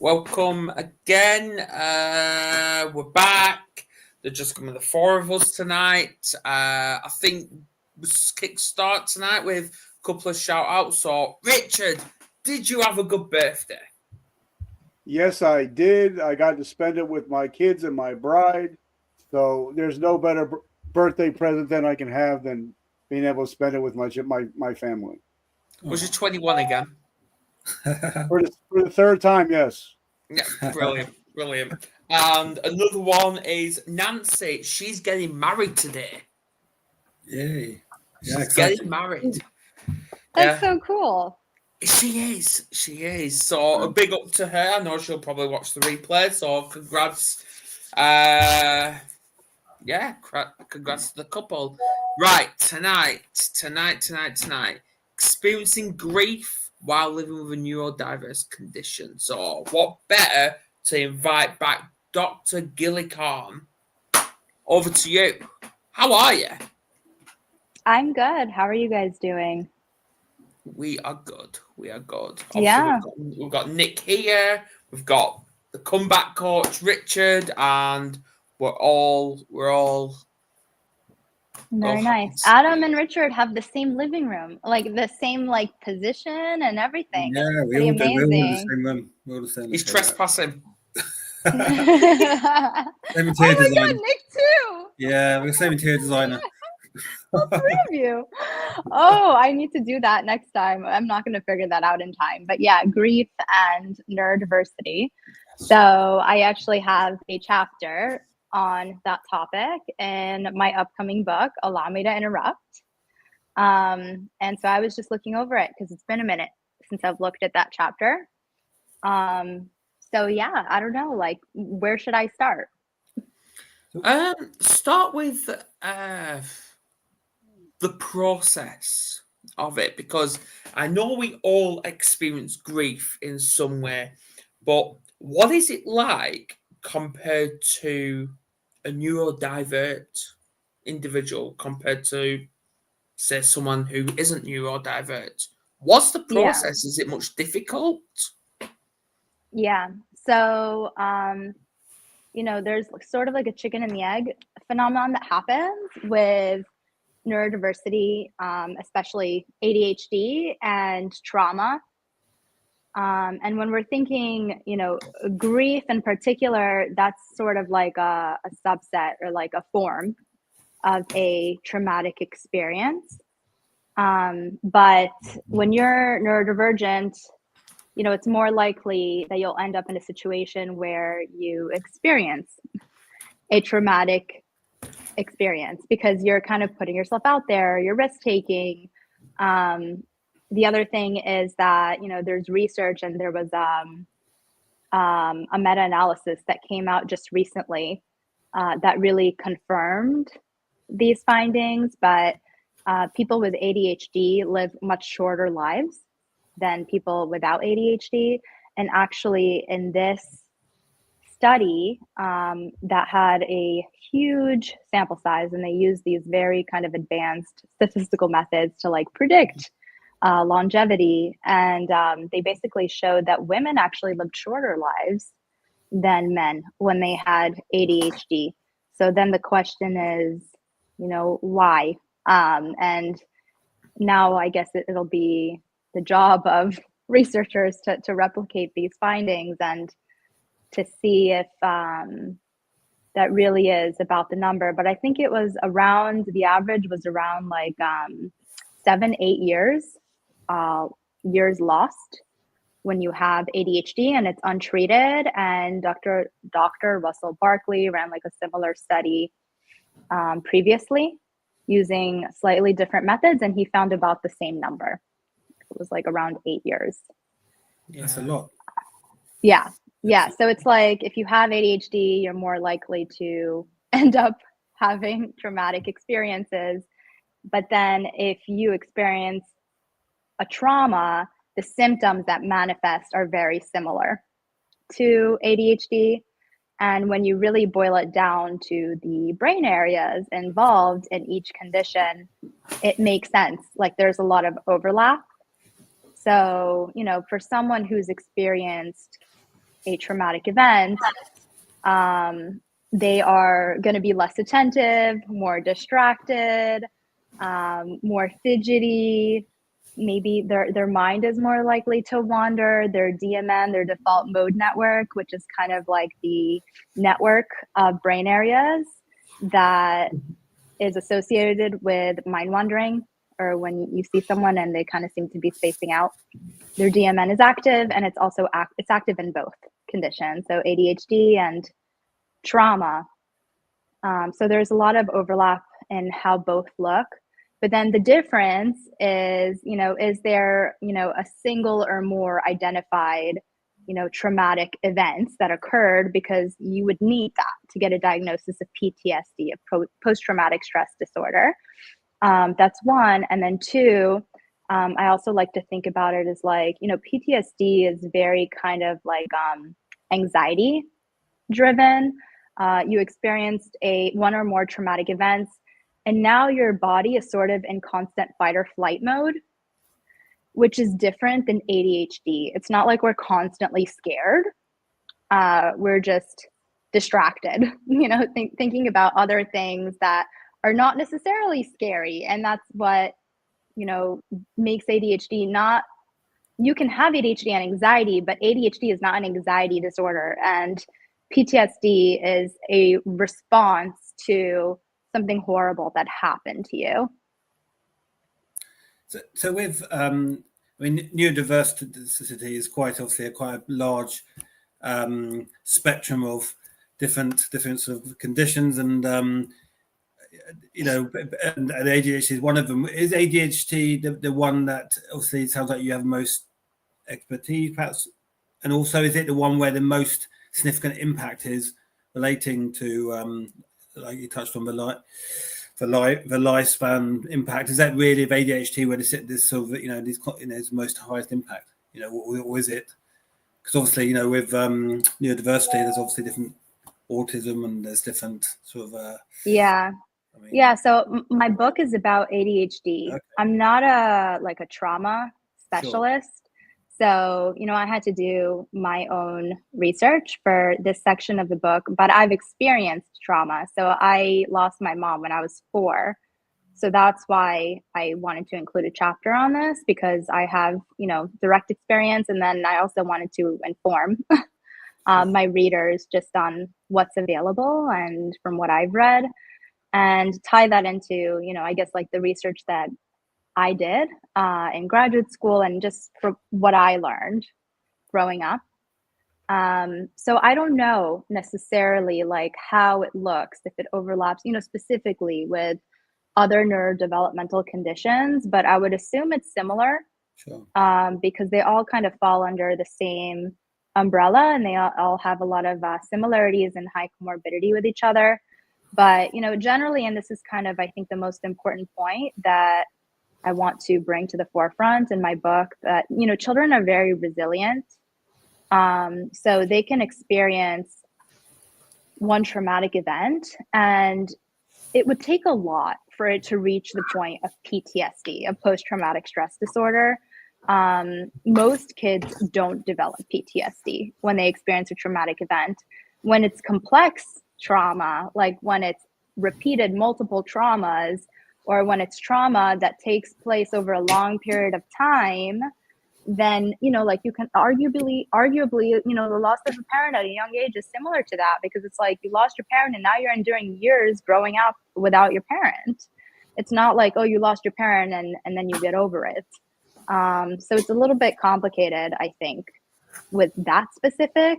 Welcome again. We're back. There's just coming the four of us tonight. I think we'll kick start tonight with a couple of shout outs. So, Richard, did you have a good birthday? Yes, I did. I got to spend it with my kids and my bride. So there's no better birthday present than I can have than being able to spend it with my family. Was you 21 again? For the third time, yes. Yeah, brilliant. And another one is Nancy. She's getting married today. Yay. Yeah, She's getting married. That's so cool. She is. So a big up to her. I know she'll probably watch the replay. So congrats. Congrats to the couple. Right, tonight. Experiencing grief while living with a neurodiverse condition. So what better to invite back Dr. Gilly Khan. Over to you. How are you? I'm good. How are you guys doing? We are good. Obviously, Yeah. We've got Nick here. We've got the Comeback Coach Richard, and we're all very nice. Adam and Richard have the same living room, like the same position and everything. Yeah, we all do. We're all in the same room. We're all the same. He's trespassing. Same Oh my God, Nick too. Yeah, we're the same interior designer. All three of you. Oh, I need to do that next time. I'm not going to figure that out in time. But yeah, grief and neurodiversity. So I actually have a chapter on that topic in my upcoming book, Allow Me to Interrupt. And so I was just looking over it because it's been a minute since I've looked at that chapter. So yeah, I don't know, where should I start? Start with the process of it, because I know we all experience grief in some way, but what is it like compared to a neurodiverse individual compared to, say, someone who isn't neurodiverse? What's the process? Yeah. Is it much difficult? Yeah. So, there's sort of like a chicken and the egg phenomenon that happens with neurodiversity, especially ADHD and trauma. And when we're thinking, grief in particular, that's sort of like a subset or like a form of a traumatic experience. But when you're neurodivergent, it's more likely that you'll end up in a situation where you experience a traumatic experience because you're kind of putting yourself out there, you're risk-taking. The other thing is that, there's research, and there was a meta-analysis that came out just recently that really confirmed these findings, but people with ADHD live much shorter lives than people without ADHD. And actually in this study that had a huge sample size, and they used these very kind of advanced statistical methods to predict longevity. And they basically showed that women actually lived shorter lives than men when they had ADHD. So then the question is, why? And now I guess it'll be the job of researchers to replicate these findings and to see if that really is about the number. But I think it was around, the average was around 7-8 years lost when you have ADHD and it's untreated. And Dr. Russell Barkley ran a similar study previously using slightly different methods, and he found about the same number. It was around 8 years. That's a lot. Yeah. So it's if you have ADHD, you're more likely to end up having traumatic experiences. But then if you experience a trauma, the symptoms that manifest are very similar to ADHD. And when you really boil it down to the brain areas involved in each condition, it makes sense. There's a lot of overlap. So, for someone who's experienced a traumatic event, they are going to be less attentive, more distracted, more fidgety. Maybe their mind is more likely to wander. Their DMN, their default mode network, which is kind of like the network of brain areas that is associated with mind wandering, or when you see someone and they kind of seem to be spacing out. Their DMN is active, and it's also it's active in both conditions, so ADHD and trauma. So there's a lot of overlap in how both look. But then the difference is, is there, a single or more identified, traumatic events that occurred, because you would need that to get a diagnosis of PTSD, a post-traumatic stress disorder. That's one. And then two, I also like to think about it as like, PTSD is very kind of like anxiety driven. You experienced one or more traumatic events, and now your body is sort of in constant fight or flight mode, which is different than ADHD. It's not like we're constantly scared. We're just distracted, thinking about other things that are not necessarily scary. And that's what, makes ADHD not, you can have ADHD and anxiety, but ADHD is not an anxiety disorder. And PTSD is a response to something horrible that happened to you. So with, neurodiversity is quite obviously quite a large spectrum of different sort of conditions, and and ADHD is one of them. Is ADHD the one that obviously it sounds like you have most expertise, perhaps, and also is it the one where the most significant impact is relating to, like you touched on, the lifespan impact? Is that really of ADHD where this sort of this most highest impact? Or is it? Because obviously, with neurodiversity, there's obviously different autism, and there's different sort of. Yeah. So my book is about ADHD. Okay. I'm not a trauma specialist. Sure. So, I had to do my own research for this section of the book, but I've experienced trauma. So I lost my mom when I was 4. So that's why I wanted to include a chapter on this, because I have, direct experience. And then I also wanted to inform my readers just on what's available and from what I've read, and tie that into, I guess like the research that I did in graduate school, and just from what I learned growing up. So I don't know necessarily like how it looks, if it overlaps, specifically with other neurodevelopmental conditions, but I would assume it's similar. Sure. Because they all kind of fall under the same umbrella, and they all have a lot of similarities and high comorbidity with each other. But, generally, and this is kind of, I think, the most important point that I want to bring to the forefront in my book, that, children are very resilient. So they can experience one traumatic event, and it would take a lot for it to reach the point of PTSD, of post-traumatic stress disorder. Most kids don't develop PTSD when they experience a traumatic event. When it's complex trauma, like when it's repeated multiple traumas, or when it's trauma that takes place over a long period of time, then, like you can arguably, the loss of a parent at a young age is similar to that, because it's like you lost your parent and now you're enduring years growing up without your parent. It's not like, oh, you lost your parent and then you get over it. So it's a little bit complicated, I think, with that specific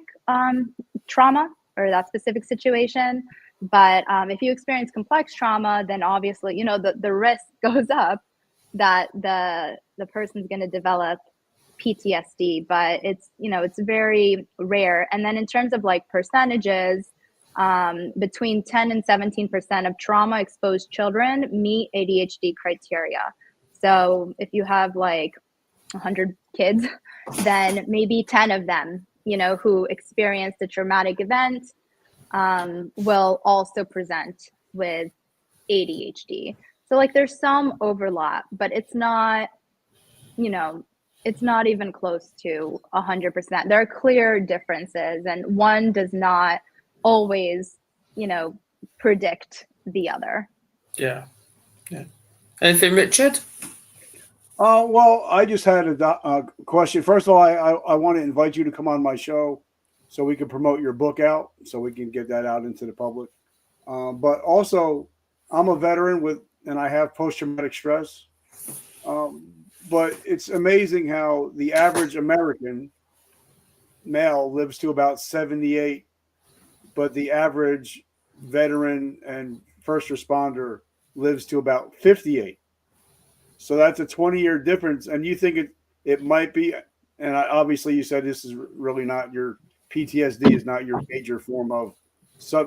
trauma or that specific situation. But if you experience complex trauma, then obviously, the risk goes up that the person's going to develop PTSD, but it's very rare. And then in terms of like percentages, between 10 and 17% of trauma exposed children meet ADHD criteria. So if you have like 100 kids, then maybe 10 of them, who experienced a traumatic event, will also present with ADHD. So like there's some overlap, but it's not, it's not even close to 100%. There are clear differences, and one does not always, predict the other. Yeah. Anything, Richard? Well, I just had a question. First of all, I want to invite you to come on my show so we can promote your book out, so we can get that out into the public. But also, I'm a veteran and I have post-traumatic stress. But it's amazing how the average American male lives to about 78, but the average veteran and first responder lives to about 58. So that's a 20-year difference. And you think it might be, and obviously you said this is really not your PTSD is not your major form of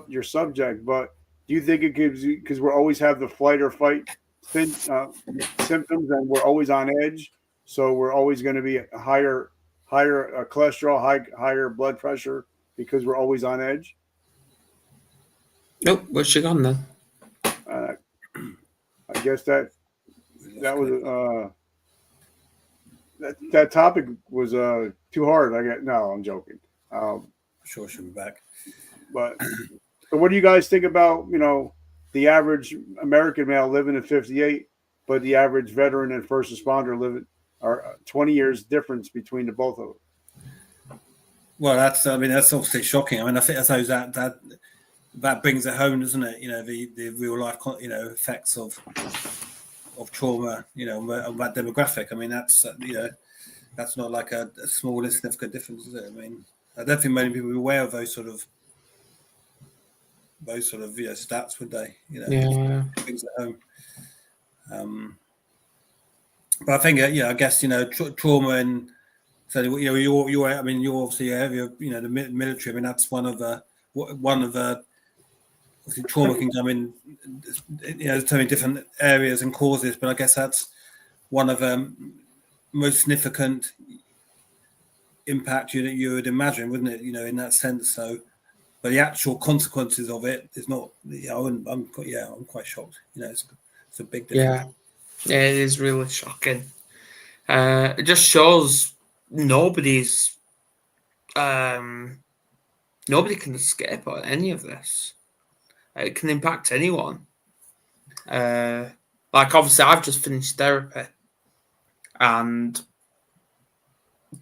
your subject, but do you think it gives you, because we always have the flight or fight symptoms and we're always on edge, so we're always going to be higher cholesterol, higher blood pressure because we're always on edge? Nope. What's she gone then? I guess that was that topic was too hard. No, I'm joking. Sure, she'll be back. But so what do you guys think about the average American male living at 58, but the average veteran and first responder are 20 years difference between the both of them? Well, that's obviously shocking. I think I suppose that brings it home, doesn't it? The real life effects of trauma, on that demographic. I mean, that's not like a small insignificant difference, is it? I mean, I don't think many people are aware of those sort of stats, would they? Yeah. Brings it home. But I think, I guess, trauma and so you're obviously area, the military. I mean, that's one of the obviously trauma can come in, so many different areas and causes, but I guess that's one of the most significant impact you would imagine, wouldn't it? In that sense. So, but the actual consequences of it is not. I'm quite shocked. It's a big difference. Yeah, it is really shocking. It just shows nobody can escape on any of this. It can impact anyone. Like obviously, I've just finished therapy, and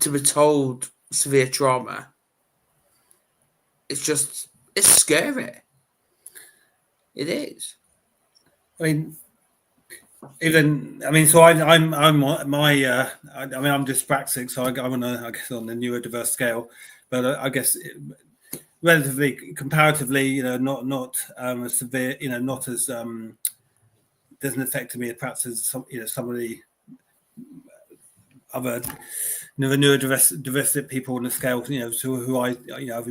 to be told severe trauma, it's scary. It is. So I'm dyspraxic, so I'm on the neurodiverse scale, but I guess relatively, comparatively, not as severe, not as doesn't affect me perhaps as some of the other neurodiverse people on the scale, who I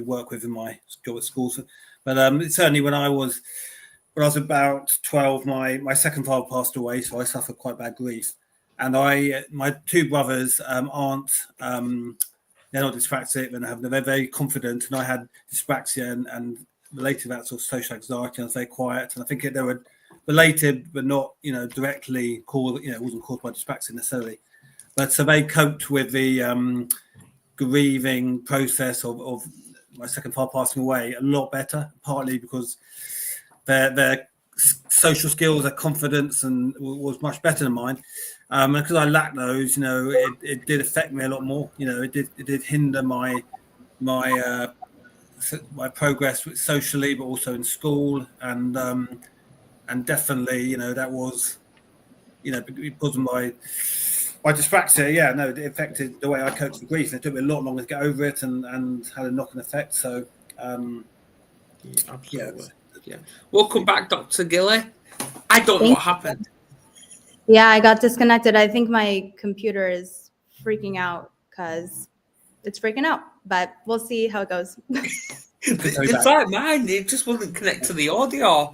work with in my job at schools. But certainly when I was about 12, my second father passed away, so I suffered quite bad grief. And my two brothers aren't they're not dyspraxic, they're very confident, and I had dyspraxia and related to that sort of social anxiety. I was very quiet, and I think they were related, but not directly caused. It wasn't caused by dyspraxia necessarily. But so they coped with the grieving process of my second father passing away a lot better, partly because their social skills, their confidence, and was much better than mine. Because I lacked those, it did affect me a lot more. It did hinder my progress socially, but also in school, and definitely, that was, because of my dyspraxia. It affected the way I coped with grief. It took me a lot longer to get over it, and had a knock-on effect. So, absolutely. Yeah. Welcome back, Dr. Gilly. I don't know what happened. Yeah, I got disconnected. I think my computer is freaking out because it's freaking out, but we'll see how it goes. It's like mine. It just wouldn't connect to the audio.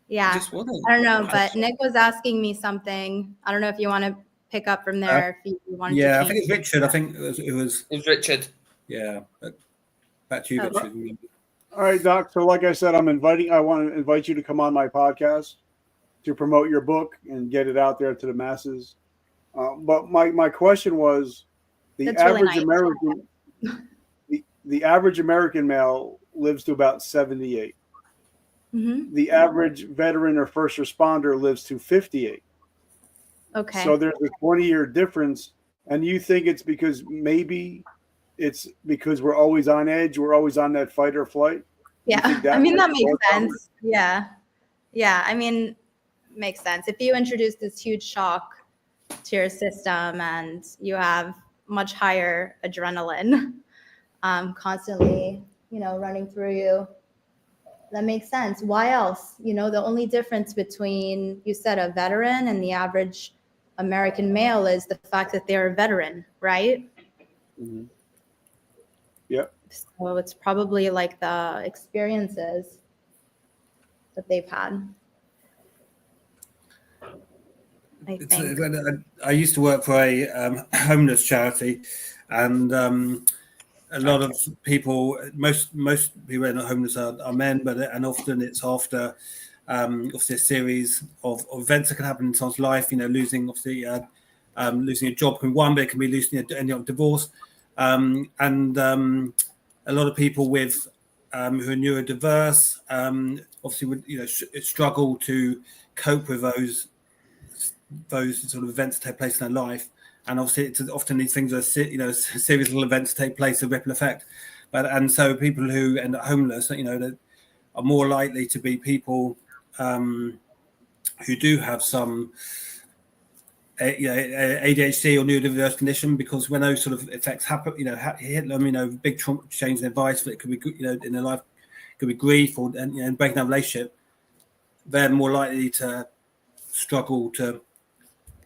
Yeah, I don't know, but Nick was asking me something. I don't know if you want to pick up from there. If you wanted to I think it's Richard. I think it was Richard. Yeah, back to you, Richard. All right, Doc. So like I said, I want to invite you to come on my podcast to promote your book and get it out there to the masses. But my question was, the That's really average nice. American, the average American male lives to about 78. Mm-hmm. The average veteran or first responder lives to 58. Okay. So there's a 20-year difference. And you think it's because maybe it's because we're always on edge, we're always on that fight or flight? You Yeah. think that I mean, might that be makes more common? sense. Yeah. Yeah. I mean, makes sense. If you introduce this huge shock to your system and you have much higher adrenaline constantly, running through you, that makes sense. Why else? The only difference between, you said, a veteran and the average American male is the fact that they're a veteran, right? Mm-hmm. Yep. So it's probably like the experiences that they've had. I think. I used to work for a homeless charity, and a lot of people, most people who are homeless are men, and often it's after obviously a series of events that can happen in someone's life. Losing obviously losing a job can be one, but it can be losing a divorce, and a lot of people with who are neurodiverse obviously would struggle to cope with those sort of events that take place in their life. And obviously, it's often these things are series little events take place, a ripple effect. And so people who end up homeless, that are more likely to be people who do have some ADHD or neurodiverse condition, because when those sort of effects happen, hit them, big change in their lives, it could be in their life, it could be grief or breaking down a relationship. They're more likely to struggle to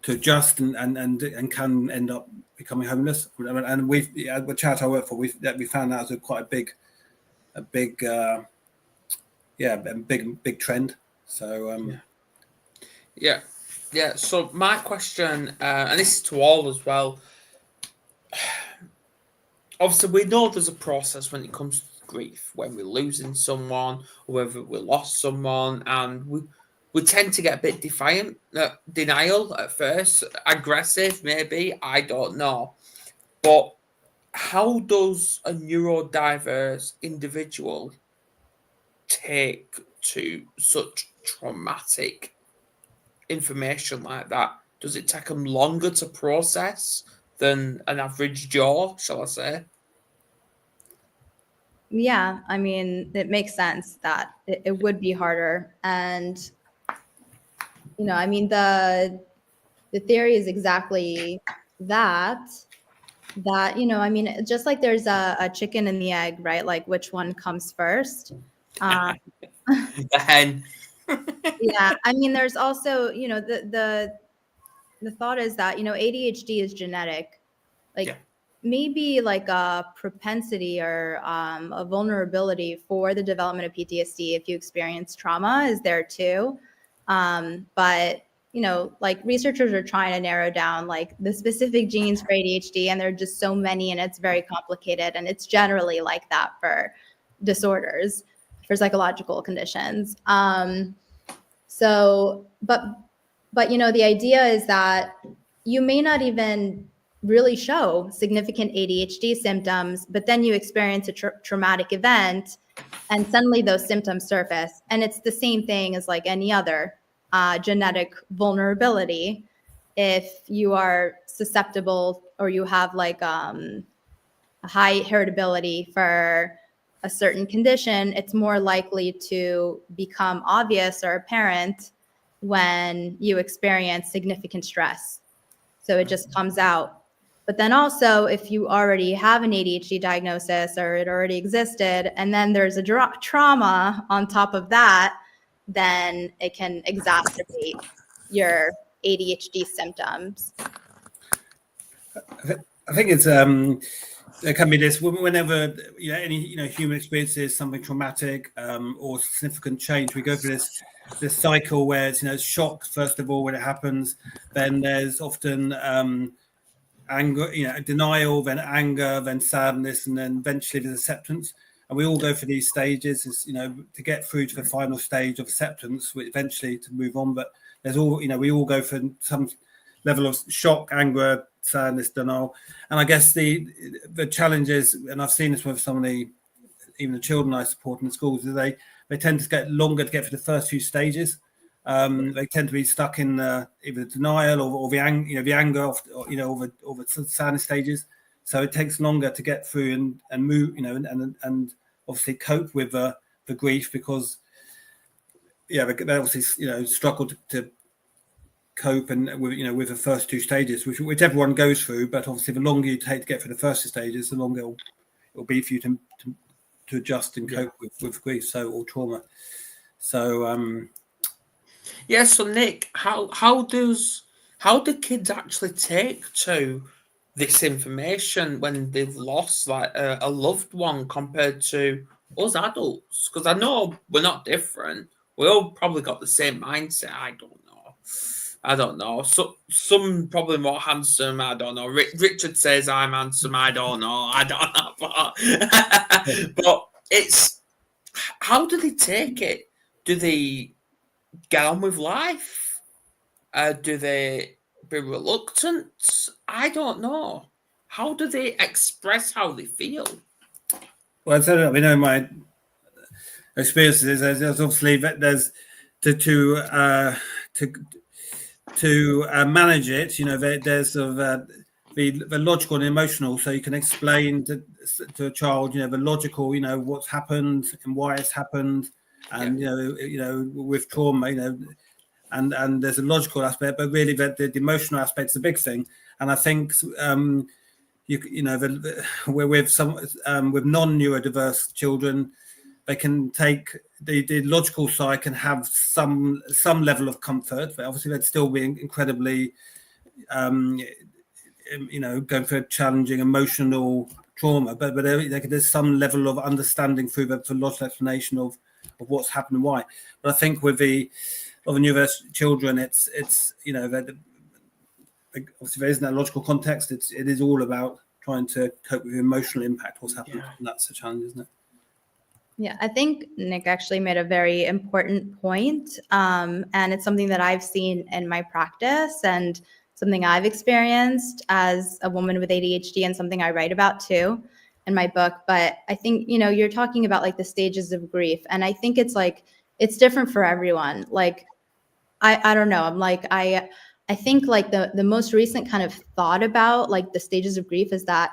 adjust and can end up becoming homeless. And we've the charity I work for, we found that as quite a big trend. So yeah. So my question, and this is to all as well. Obviously, we know there's a process when it comes to grief, when we're losing someone, or whether we lost someone, and we tend to get a bit defiant, denial at first, aggressive maybe, I don't know. But how does a neurodiverse individual take to such traumatic information like that? Does it take them longer to process than an average Joe, shall I say? Yeah, I mean, it makes sense that it would be harder. And, I mean, the theory is exactly that, I mean, just like there's a chicken and the egg, right? Like which one comes first? The hen. Yeah, I mean, there's also, the thought is that, ADHD is genetic. Like, Yeah. maybe like a propensity or a vulnerability for the development of PTSD if you experience trauma is there too. But, like researchers are trying to narrow down like the specific genes for ADHD, and there are just so many, and it's very complicated. And it's generally like that for disorders, for psychological conditions. So, but the idea is that you may not even really show significant ADHD symptoms, but then you experience a traumatic event and suddenly those symptoms surface. And it's the same thing as like any other genetic vulnerability. If you are susceptible or you have like a high heritability for a certain condition, it's more likely to become obvious or apparent when you experience significant stress. So it just comes out. But then also, if you already have an ADHD diagnosis or it already existed, and then there's a trauma on top of that, then it can exacerbate your ADHD symptoms. I think it's there can be this whenever any human experiences something traumatic or significant change. We go through this cycle where it's shock first of all when it happens, then there's often anger, denial, then anger, then sadness, and then eventually there's acceptance. And we all go through these stages, to get through to the final stage of acceptance, eventually to move on. But there's we all go for some level of shock, anger, sadness, denial. And I guess the challenge is, and I've seen this with some of even the children I support in the schools, is they tend to get longer to get through the first few stages. They tend to be stuck in either denial or the anger, or the sadness stages. So it takes longer to get through and move, and obviously cope with the grief, because they obviously struggle to cope and with the first two stages, which everyone goes through. But obviously, the longer you take to get through the first two stages, the longer it'll be for you to adjust and cope with grief, or trauma. So so Nick, how do kids actually take to this information when they've lost like a loved one compared to us adults? Because I know we're not different. We all probably got the same mindset. I don't know. So some probably more handsome. I don't know. Richard says I'm handsome. I don't know. But it's, how do they take it? Do they get on with life? Do they be reluctant? I don't know. How do they express how they feel? Well, I know my experiences. There's obviously there's to manage it. There's sort of the logical and emotional. So you can explain to a child, the logical, what's happened and why it's happened, and with trauma, and there's a logical aspect, but really the emotional aspect is the big thing. And I think we're with non-neurodiverse children, they can take the logical side, can have some level of comfort, but obviously they'd still be incredibly going through a challenging emotional trauma, but there's some level of understanding through the logical explanation of what's happened and why. But I think with the neurodiverse children, it's obviously there isn't that logical context. It is all about trying to cope with the emotional impact, what's happened, and that's the challenge, isn't it? Yeah, I think Nick actually made a very important point, and it's something that I've seen in my practice and something I've experienced as a woman with ADHD, and something I write about too in my book. But I think, you're talking about like the stages of grief, and I think it's different for everyone. Like, I don't know. I'm like, I think like the most recent kind of thought about like the stages of grief is that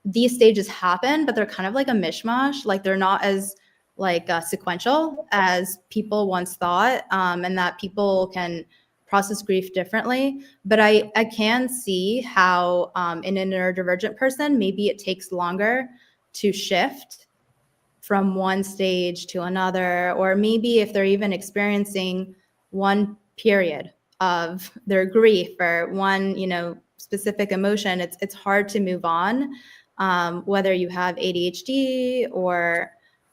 these stages happen, but they're kind of like a mishmash. Like they're not as like sequential as people once thought, and that people can process grief differently. But I can see how in a neurodivergent person, maybe it takes longer to shift from one stage to another, or maybe if they're even experiencing one period of their grief or one, specific emotion, it's hard to move on, whether you have ADHD or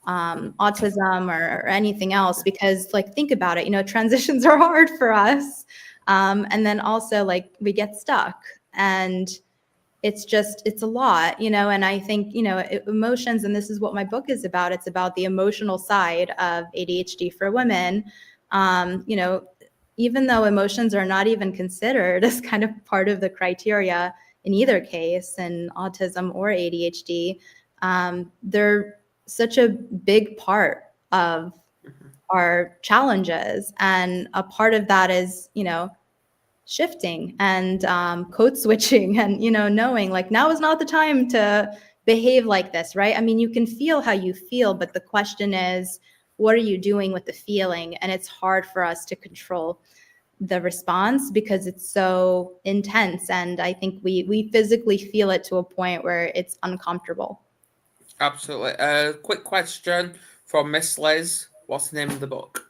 autism or anything else, because like, think about it, transitions are hard for us. And then also like we get stuck, and it's a lot, and I think, emotions, and this is what my book is about. It's about the emotional side of ADHD for women. Even though emotions are not even considered as kind of part of the criteria in either case, in autism or ADHD, they're such a big part of our challenges. And a part of that is, shifting and code switching and, knowing like now is not the time to behave like this, right? I mean, you can feel how you feel, but the question is, what are you doing with the feeling? And it's hard for us to control the response because it's so intense. And I think we physically feel it to a point where it's uncomfortable. Absolutely. Quick question from Miss Liz. What's the name of the book?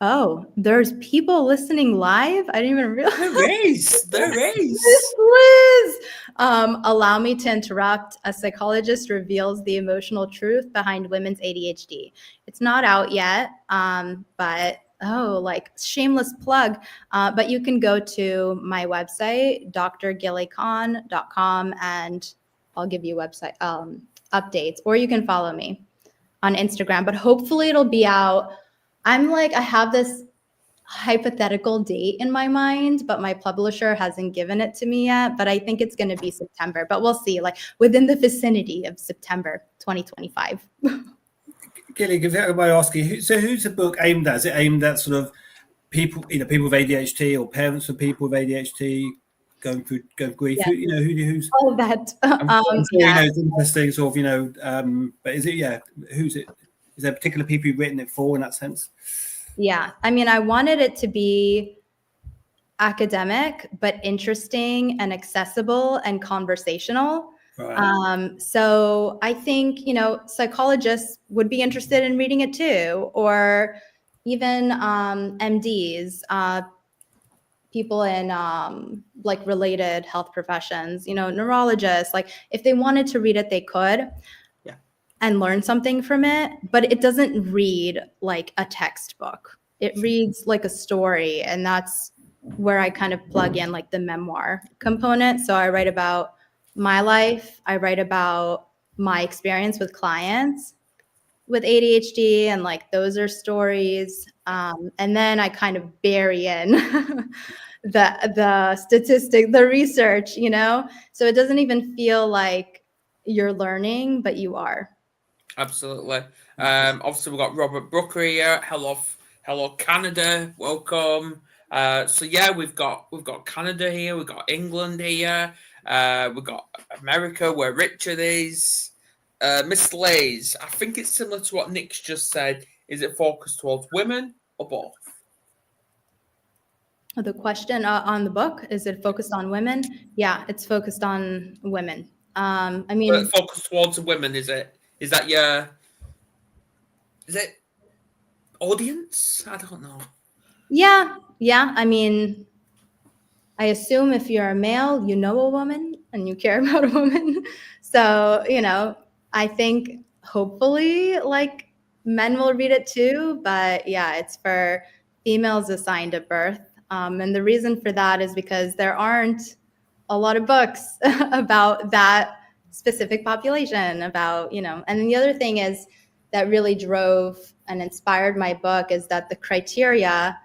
Oh, there's people listening live? I didn't even realize. There is. Miss Liz! Allow me to interrupt. A psychologist reveals the emotional truth behind women's ADHD. It's not out yet, but like shameless plug. But you can go to my website, drgillykhan.com, and I'll give you website updates, or you can follow me on Instagram. But hopefully it'll be out. I'm like, I have this hypothetical date in my mind, but my publisher hasn't given it to me yet. But I think it's going to be September, but we'll see, like within the vicinity of September 2025. Gilly, if I might ask you, who's the book aimed at? Is it aimed at sort of people, people with ADHD or parents of people with ADHD going through grief? Yeah. Who's all of that? I'm sure, it's interesting sort of, but is it, who's it? Is there particular people you've written it for in that sense? Yeah, I mean, I wanted it to be academic, but interesting and accessible and conversational. Right. So I think, psychologists would be interested in reading it too, or even MDs, people in like related health professions, neurologists, like if they wanted to read it, they could. And learn something from it, but it doesn't read like a textbook. It reads like a story, and that's where I kind of plug in like the memoir component. So I write about my life, I write about my experience with clients with ADHD, and like those are stories. And then I kind of bury in the statistic, the research, so it doesn't even feel like you're learning, but you are. Absolutely. Obviously, we've got Robert Brooker here. Hello, Canada. Welcome. So yeah, we've got Canada here. We've got England here. We've got America, where Richard is. Miss Lays, I think it's similar to what Nick's just said. Is it focused towards women or both? The question on the book, is it focused on women? Yeah, it's focused on women. I mean, focused towards women. Is it audience? I don't know. Yeah. I mean, I assume if you're a male, you know a woman and you care about a woman. So, I think hopefully like men will read it too. But yeah, it's for females assigned at birth. And the reason for that is because there aren't a lot of books about that specific population, about, and then the other thing is that really drove and inspired my book is that the criteria,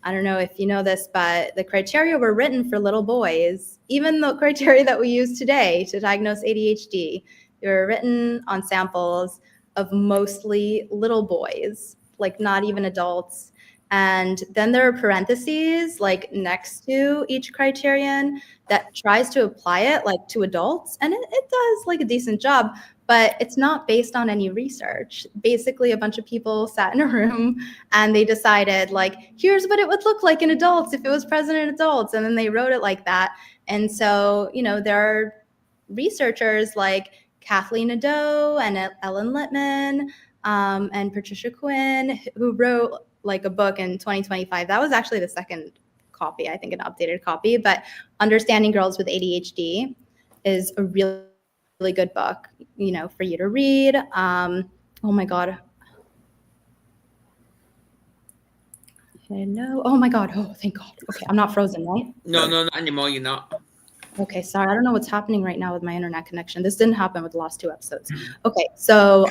I don't know if you know this, but the criteria were written for little boys. Even the criteria that we use today to diagnose ADHD, they were written on samples of mostly little boys, like not even adults. And then there are parentheses like next to each criterion that tries to apply it like to adults. And it does like a decent job, but it's not based on any research. Basically, a bunch of people sat in a room and they decided like, here's what it would look like in adults if it was present in adults. And then they wrote it like that. And so, there are researchers like Kathleen Nadeau and Ellen Littman and Patricia Quinn who wrote like a book in 2025. That was actually the second copy, I think an updated copy, but Understanding Girls with ADHD is a really, really good book, for you to read. Oh my God. No. Oh my God. Oh, thank God. Okay. I'm not frozen, right? No, not anymore. You're not. Okay, sorry. I don't know what's happening right now with my internet connection. This didn't happen with the last two episodes. Okay, so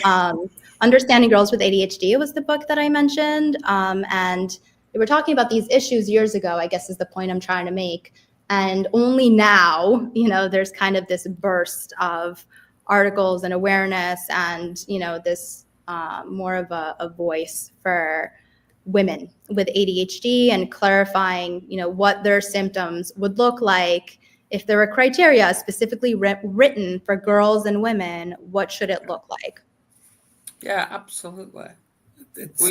Understanding Girls with ADHD was the book that I mentioned. And we were talking about these issues years ago, I guess is the point I'm trying to make. And only now, there's kind of this burst of articles and awareness and, this more of a voice for women with ADHD and clarifying, what their symptoms would look like. If there were criteria specifically written for girls and women, what should it look like? Yeah, absolutely. It's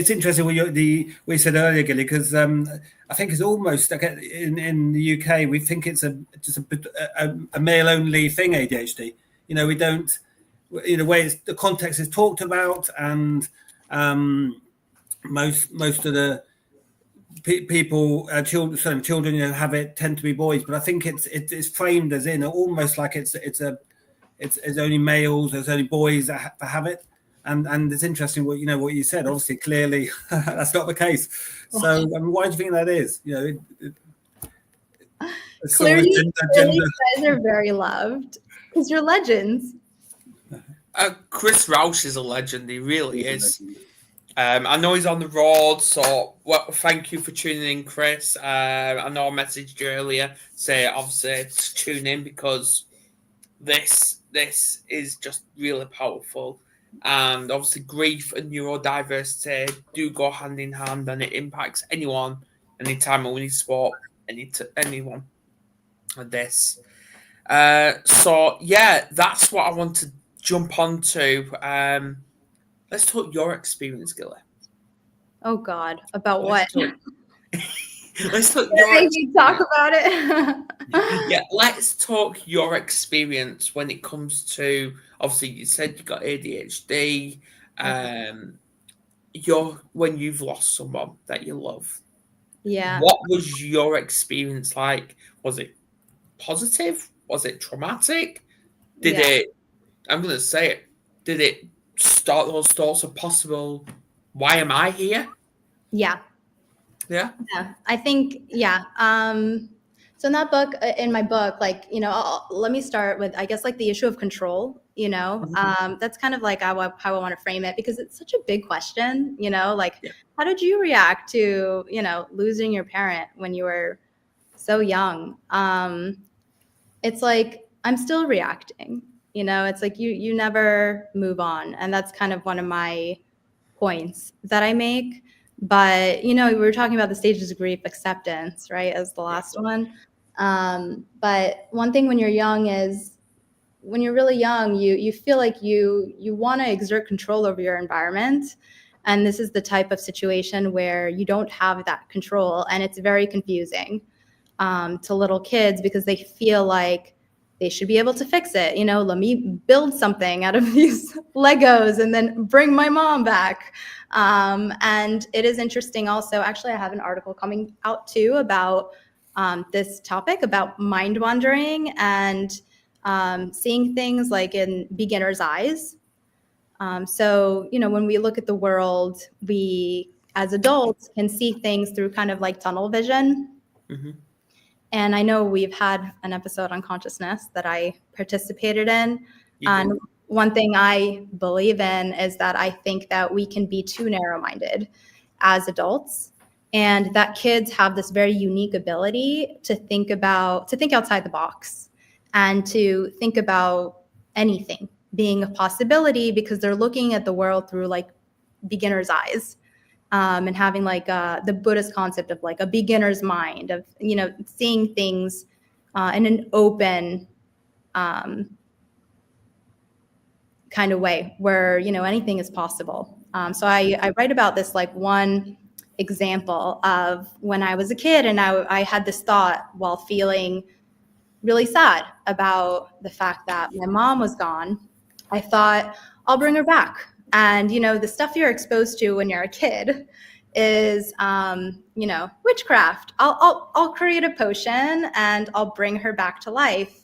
interesting what you said earlier, Gilly, because I think it's almost like in the UK we think it's just a male-only thing. ADHD, we don't, the way the context is talked about, and most of the people, children, have it tend to be boys, but I think it's framed as in almost like it's only males, there's only boys that have it, and it's interesting what you said. Obviously, clearly, that's not the case. So, why do you think that is? Clearly, you guys are very loved because you're legends. Chris Roush is a legend. He really is. I know he's on the road, so thank you for tuning in, Chris. I know I messaged you earlier, say obviously to tune in because this is just really powerful, and obviously grief and neurodiversity do go hand in hand, and it impacts anyone, anytime, any sport, anyone. And this, so yeah, that's what I want to jump onto. Let's talk your experience, Gilly. Oh God, about what? Let's talk Make me talk about it. Yeah, let's talk your experience when it comes to, obviously you said you got ADHD. When you've lost someone that you love. Yeah. What was your experience like? Was it positive? Was it traumatic? Did it? I'm gonna say it. Did it start those thoughts of possible? Why am I here? Yeah. Yeah. I think, so in that book, in my book, like, let me start with, I guess, like the issue of control, that's kind of like how I want to frame it, because it's such a big question, how did you react to, losing your parent when you were so young? It's like, I'm still reacting, it's like you never move on. And that's kind of one of my points that I make. But, we were talking about the stages of grief, acceptance, right, as the last one. But one thing when you're young is, when you're really young, you feel like you want to exert control over your environment. And this is the type of situation where you don't have that control. And it's very confusing to little kids, because they feel like they should be able to fix it. Let me build something out of these Legos and then bring my mom back. And it is interesting also, actually, I have an article coming out too about this topic, about mind wandering and seeing things like in beginner's eyes. So, when we look at the world, we as adults can see things through kind of like tunnel vision. Mm-hmm. And I know we've had an episode on consciousness that I participated in. And one thing I believe in is that I think that we can be too narrow-minded as adults, and that kids have this very unique ability to think outside the box and to think about anything being a possibility, because they're looking at the world through like beginner's eyes. And having like the Buddhist concept of like a beginner's mind, of, seeing things in an open kind of way where, anything is possible. So I write about this, like one example of when I was a kid, and I had this thought while feeling really sad about the fact that my mom was gone. I thought, I'll bring her back. And, the stuff you're exposed to when you're a kid is, witchcraft. I'll create a potion and I'll bring her back to life.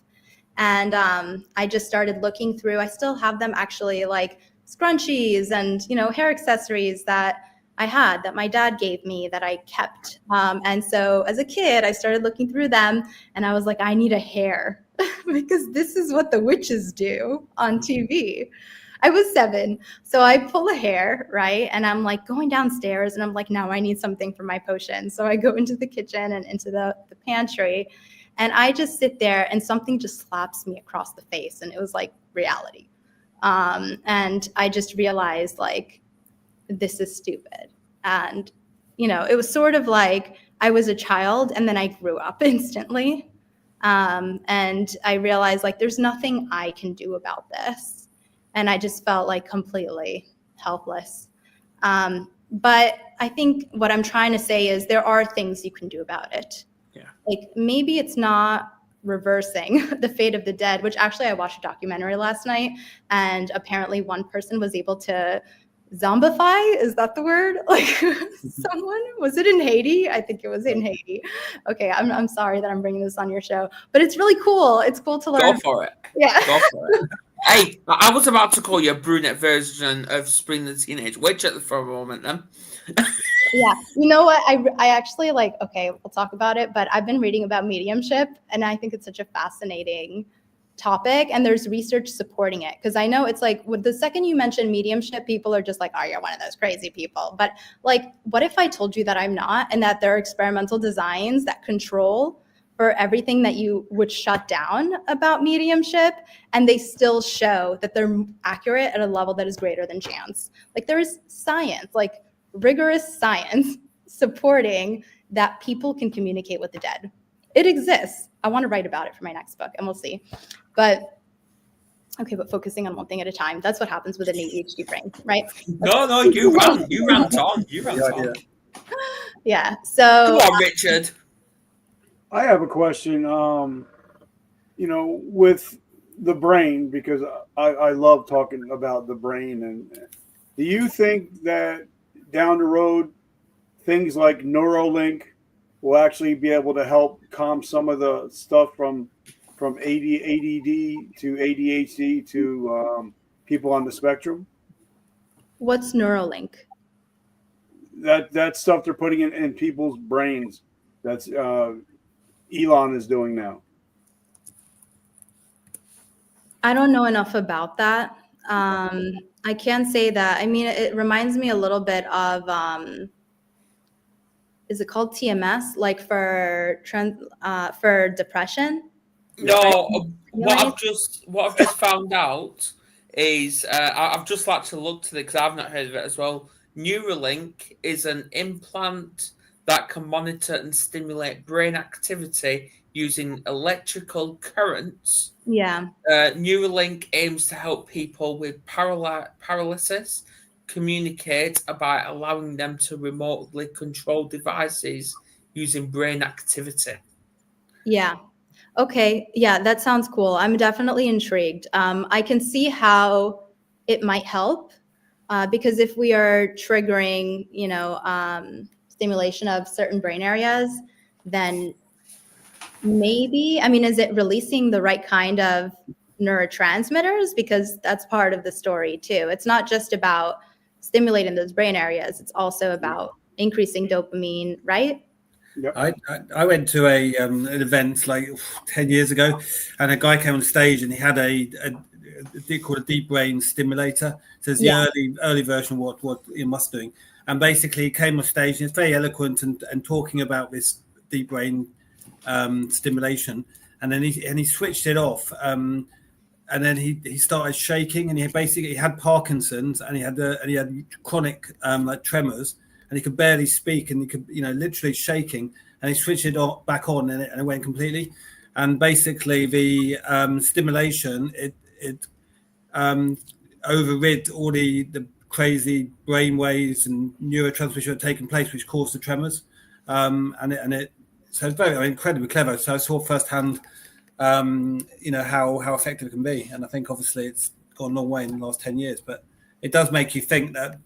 And I just started looking through. I still have them, actually, like scrunchies and, hair accessories that I had, that my dad gave me, that I kept. And so as a kid, I started looking through them, and I was like, I need a hair because this is what the witches do on TV. I was 7. So I pull a hair, right? And I'm like going downstairs, and I'm like, now I need something for my potion. So I go into the kitchen and into the pantry, and I just sit there, and something just slaps me across the face. And it was like reality. And I just realized, like, this is stupid. And, it was sort of like I was a child and then I grew up instantly. And I realized, like, there's nothing I can do about this. And I just felt like completely helpless. But I think what I'm trying to say is there are things you can do about it. Yeah. Like, maybe it's not reversing the fate of the dead, which actually I watched a documentary last night, and apparently one person was able to zombify, is that the word? Like, someone, was it in Haiti? I think it was in Haiti. Okay, I'm sorry that I'm bringing this on your show, but it's really cool. It's cool to learn. Go for it. Yeah. Go for it. Hey, I was about to call you a brunette version of Spring the Teenage Witch for a moment then. Yeah. You know what? I actually, like, okay, we'll talk about it, but I've been reading about mediumship, and I think it's such a fascinating topic, and there's research supporting it. Because I know it's like, with the second you mention mediumship, people are just like, oh, you're one of those crazy people. But like, what if I told you that I'm not, and that there are experimental designs that control for everything that you would shut down about mediumship, and they still show that they're accurate at a level that is greater than chance? Like, there is science, like rigorous science supporting that people can communicate with the dead. It exists. I want to write about it for my next book, and we'll see. But focusing on one thing at a time. That's what happens with an ADHD brain, right? No, you ran on. Yeah. So come on, Richard. I have a question. With the brain, because I love talking about the brain. And do you think that down the road, things like Neuralink will actually be able to help calm some of the stuff from ADD to ADHD to people on the spectrum? what's Neuralink? That stuff they're putting in people's brains. That's Elon is doing now. I don't know enough about that. I can say that. I mean, it reminds me a little bit of, is it called TMS? Like for depression? No, what I've just found out is I've just like to look to it because I've not heard of it as well. Neuralink is an implant that can monitor and stimulate brain activity using electrical currents. Yeah. Neuralink aims to help people with paralysis communicate by allowing them to remotely control devices using brain activity. Yeah. Okay. Yeah, that sounds cool. I'm definitely intrigued. I can see how it might help because if we are triggering, stimulation of certain brain areas, then maybe, is it releasing the right kind of neurotransmitters? Because that's part of the story too. It's not just about stimulating those brain areas. It's also about increasing dopamine, right? Yep. I went to an event like 10 years ago, and a guy came on stage and he had a called a deep brain stimulator. So it's the early version of what Elon Musk's doing. And basically he came on stage and it's very eloquent and talking about this deep brain stimulation. And then he switched it off. And then he started shaking, and he had Parkinson's, and he had chronic like tremors, and he could barely speak, and he could literally shaking. And he switched it back on, and it went completely. And basically the stimulation it overrid all the crazy brain waves and neurotransmission that had taken place, which caused the tremors. So it's very incredibly clever. So I saw firsthand, how effective it can be. And I think obviously it's gone a long way in the last 10 years, but it does make you think that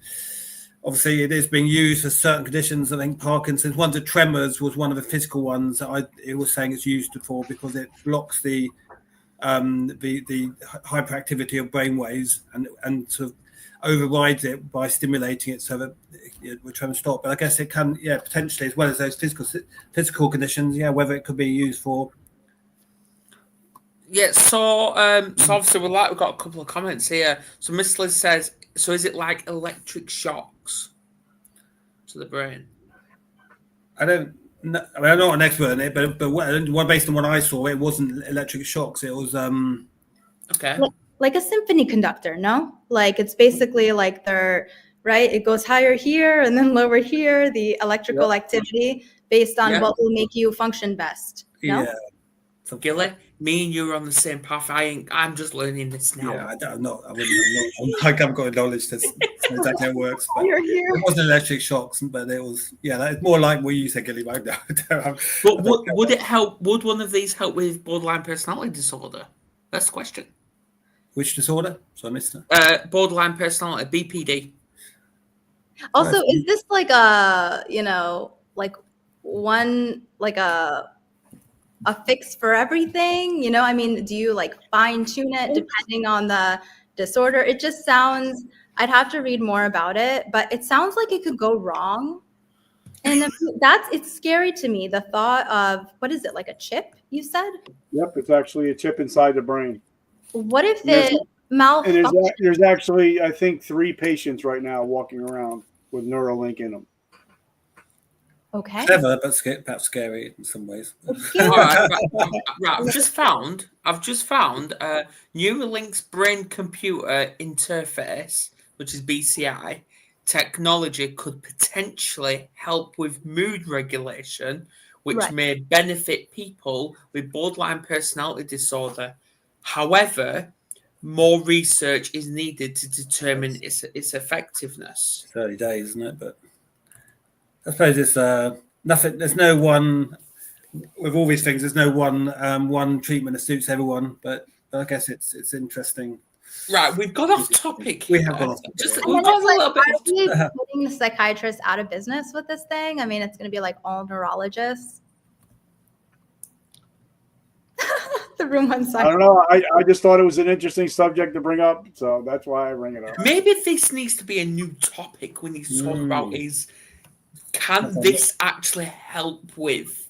obviously it is being used for certain conditions. I think Parkinson's, one of the tremors was one of the physical ones that it was saying it's used for because it blocks the hyperactivity of brain waves and sort of overrides it by stimulating it so that we're trying to stop. But I guess it can, potentially, as well as those physical conditions, whether it could be used for. Yeah, so obviously we've got a couple of comments here. So Miss Liz says, so is it like electric shocks to the brain? I don't know. I'm not an expert in it, but based on what I saw, it wasn't electric shocks. It was okay. Like a symphony conductor, no? Like it's basically like they're right. It goes higher here and then lower here. The electrical activity based on what will make you function best. No? Yeah. So Gilly, me and you are on the same path. I'm just learning this now. Yeah, I'm not. I haven't got knowledge to exactly how it works. But You're here. It wasn't electric shocks, but it was. Yeah, it's more like what you said, Gilly. But would it help? Would one of these help with borderline personality disorder? That's the question. Which disorder? So I missed it. Borderline personality, BPD. Also, is this like a a fix for everything? Do you like fine tune it depending on the disorder? It just sounds, I'd have to read more about it, but it sounds like it could go wrong. And it's scary to me, the thought of, what is it, like a chip you said? Yep, it's actually a chip inside the brain. What if And there's- it malfunctions? There's actually, I think, 3 patients right now walking around with Neuralink in them. Okay. Clever, but perhaps scary in some ways. All right, right. I've just found Neuralink's brain computer interface, which is BCI technology, could potentially help with mood regulation, which Right. may benefit people with borderline personality disorder. However, more research is needed to determine its effectiveness. It's early days, isn't it? But I suppose it's nothing. There's no one with all these things. There's no one treatment that suits everyone. But I guess it's interesting. Right, we've got off topic. We here. have gone off topic. Just And we've then got it's a like, little bit. are we putting the psychiatrists out of business with this thing? I mean, it's going to be like all neurologists. The room went I silent. don't know. I just thought it was an interesting subject to bring up, so that's why I bring it up. Maybe this needs to be a new topic we need to talk about is, can this actually help with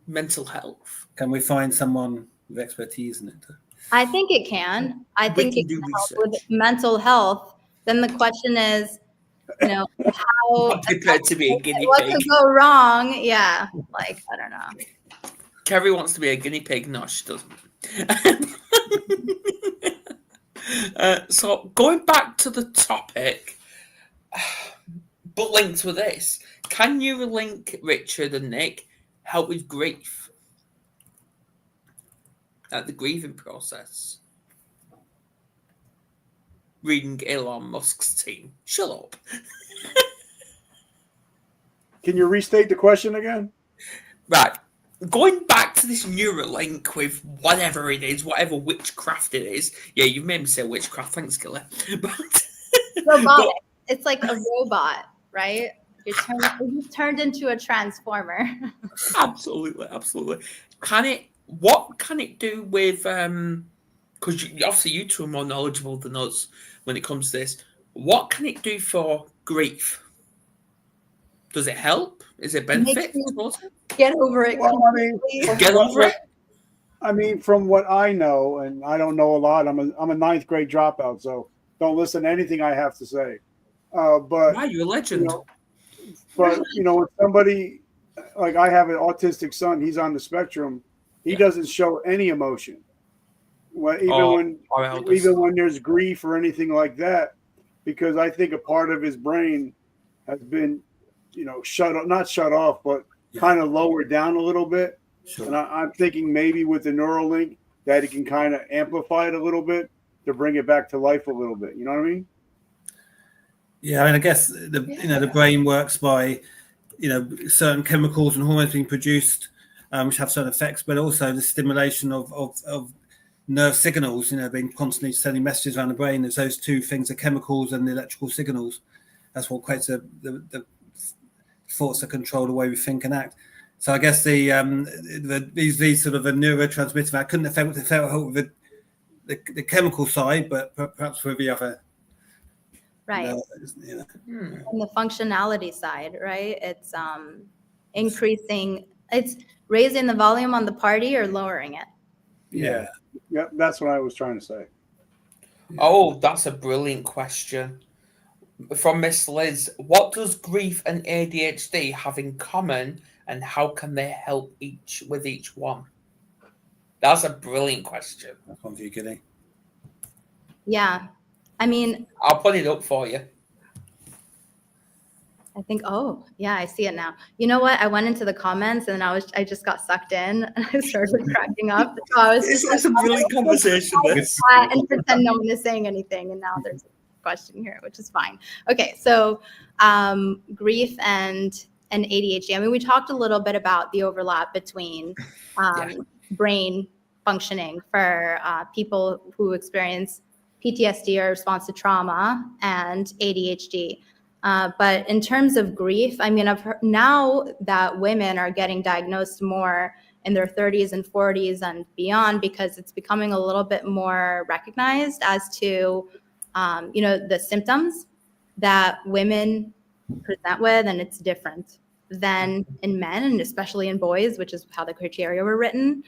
mental health? Can we find someone with expertise in it? I think it can. I We think can it do can help with research. mental health. Then the question is, how Not prepared to be a guinea what pig. could go wrong? Yeah, like I don't know. Kerry wants to be a guinea pig. No, she doesn't. So going back to the topic, but linked with this, can Neuralink, Richard and Nick, help with grief? At the grieving process? Reading Elon Musk's team. Shut up. Can you restate the question again? Right. Going back to this Neuralink with whatever it is, whatever witchcraft it is. Yeah, you've made me say witchcraft. Thanks, Gilly. But Robotic. It's like a robot, right? You're turned into a transformer. absolutely. What can it do with? Because obviously you two are more knowledgeable than us when it comes to this. What can it do for grief? Does it help? Is it benefit? Get over it. Well, Get over it. I mean, from what I know, and I don't know a lot. I'm a 9th grade dropout, so don't listen to anything I have to say. But Wow, you're a legend. When somebody, like I have an autistic son, he's on the spectrum. He doesn't show any emotion. Well, even when there's grief or anything like that, because I think a part of his brain has been, not shut off, but kind of lowered down a little bit. Sure. And I'm thinking maybe with the Neuralink that it can kind of amplify it a little bit to bring it back to life a little bit. You know what I mean? Yeah, I mean, I guess the brain works by certain chemicals and hormones being produced, which have certain effects, but also the stimulation of nerve signals, being constantly sending messages around the brain. There's those two things, the chemicals and the electrical signals. That's what creates the thoughts that control the way we think and act. So I guess these sort of a neurotransmitter, I couldn't have help with the chemical side, but perhaps with the other. Right. And the functionality side, right? It's it's raising the volume on the party or lowering it. Yeah, that's what I was trying to say. Oh, that's a brilliant question. From Miss Liz, what does grief and ADHD have in common and how can they help each one? That's a brilliant question. That's one for you, Gilly. Yeah. I mean, I'll put it up for you. I think, I see it now. You know what? I went into the comments and I just got sucked in and I started cracking up. So I was It's a brilliant conversation. And pretend no one is saying anything. And now there's a question here, which is fine. Okay. So grief and ADHD. I mean, we talked a little bit about the overlap between brain functioning for people who experience PTSD or response to trauma and ADHD. But in terms of grief, I mean, I've heard now that women are getting diagnosed more in their 30s and 40s and beyond because it's becoming a little bit more recognized as to, the symptoms that women present with, and it's different than in men, and especially in boys, which is how the criteria were written.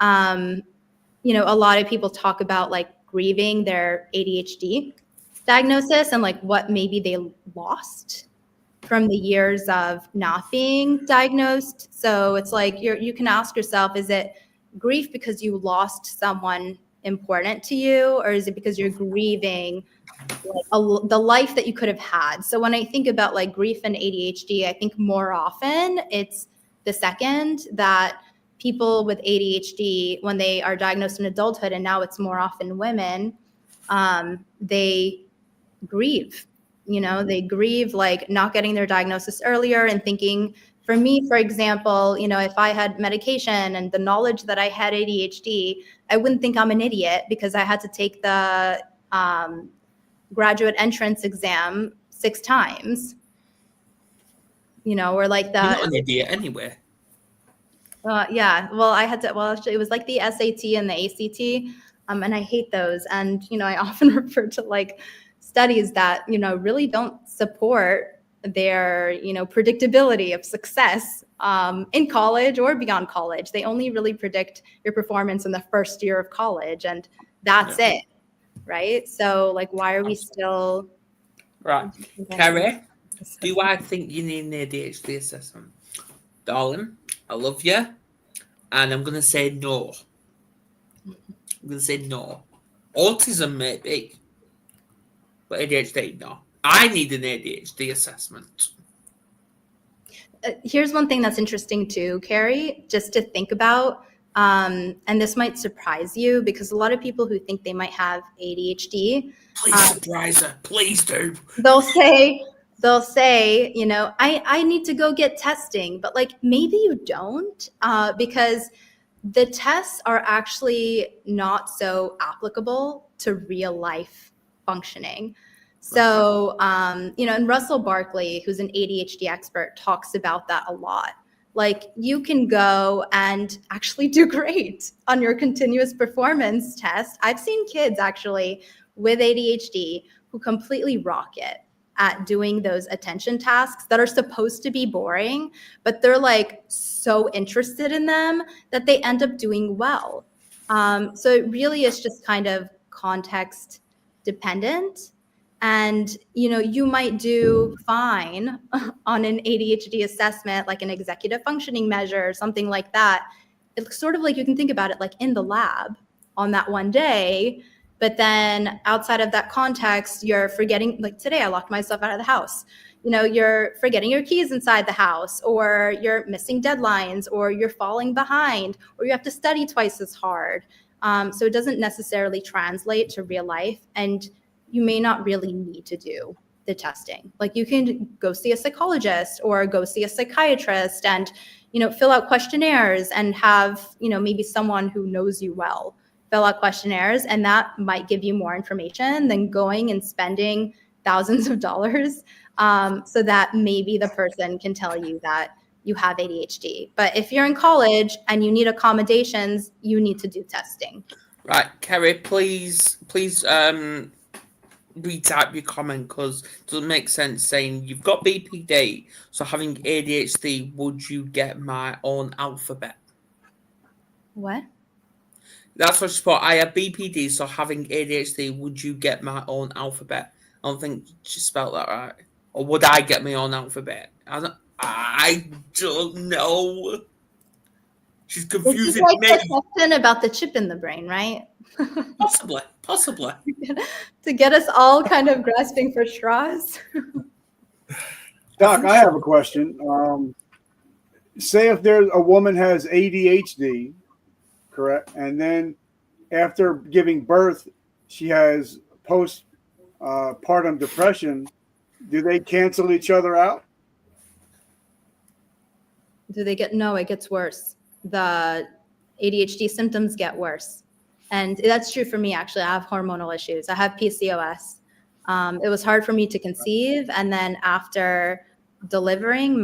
You know, a lot of people talk about like grieving their ADHD diagnosis and like what maybe they lost from the years of not being diagnosed. So it's like you can ask yourself, is it grief because you lost someone important to you, or is it because you're grieving like the life that you could have had? So when I think about like grief and ADHD, I think more often it's the second, that people with ADHD, when they are diagnosed in adulthood, and now it's more often women, they grieve. You know, they grieve like not getting their diagnosis earlier and thinking, for me, for example, you know, if I had medication and the knowledge that I had ADHD, I wouldn't think I'm an idiot because I had to take the graduate entrance exam 6 times. You know, or like You're not an idiot anyway. Yeah, well, I had to, well, actually, it was like the SAT and the ACT, and I hate those. And, you know, I often refer to like studies that, you know, really don't support their, you know, predictability of success in college or beyond college. They only really predict your performance in the first year of college, and that's it, right? So, like, why are we still... Right. Carrie, do I think you need an ADHD assessment? Darling, I love you, and I'm going to say no. I'm going to say no. Autism, maybe, but ADHD, no. I need an ADHD assessment. Here's one thing that's interesting too, Carrie, just to think about, and this might surprise you because a lot of people who think they might have ADHD, please surprise her, please do. They'll say, you know, I need to go get testing, but like maybe you don't, because the tests are actually not so applicable to real life functioning. So, you know, and Russell Barkley, who's an ADHD expert, talks about that a lot. Like you can go and actually do great on your continuous performance test. I've seen kids actually with ADHD who completely rock it at doing those attention tasks that are supposed to be boring, but they're like so interested in them that they end up doing well. So it really is just kind of context dependent. And, you know, you might do fine on an ADHD assessment, like an executive functioning measure or something like that. It's sort of like you can think about it like in the lab on that one day. But then outside of that context, you're forgetting, like today I locked myself out of the house. You know, you're forgetting your keys inside the house, or you're missing deadlines, or you're falling behind, or you have to study twice as hard. So it doesn't necessarily translate to real life. And you may not really need to do the testing. Like you can go see a psychologist or go see a psychiatrist and, you know, fill out questionnaires and have, you know, maybe someone who knows you well fill out questionnaires, and that might give you more information than going and spending thousands of dollars so that maybe the person can tell you that you have ADHD. But if you're in college and you need accommodations, you need to do testing. Right, Kerry, please retype your comment because it doesn't make sense saying you've got BPD, so having ADHD, would you get my own alphabet? What? That's what she put. I have BPD, so having ADHD, would you get my own alphabet? I don't think she spelled that right. Or would I get my own alphabet? I don't know. She's confusing like me. The question about the chip in the brain, right? Possibly. To get us all kind of grasping for straws. Doc, I have a question. Say if there's a woman has ADHD, correct, and then after giving birth, she has postpartum depression. Do they cancel each other out? Do they get? No, it gets worse. The ADHD symptoms get worse. And that's true for me, actually. I have hormonal issues. I have PCOS. It was hard for me to conceive. And then after delivering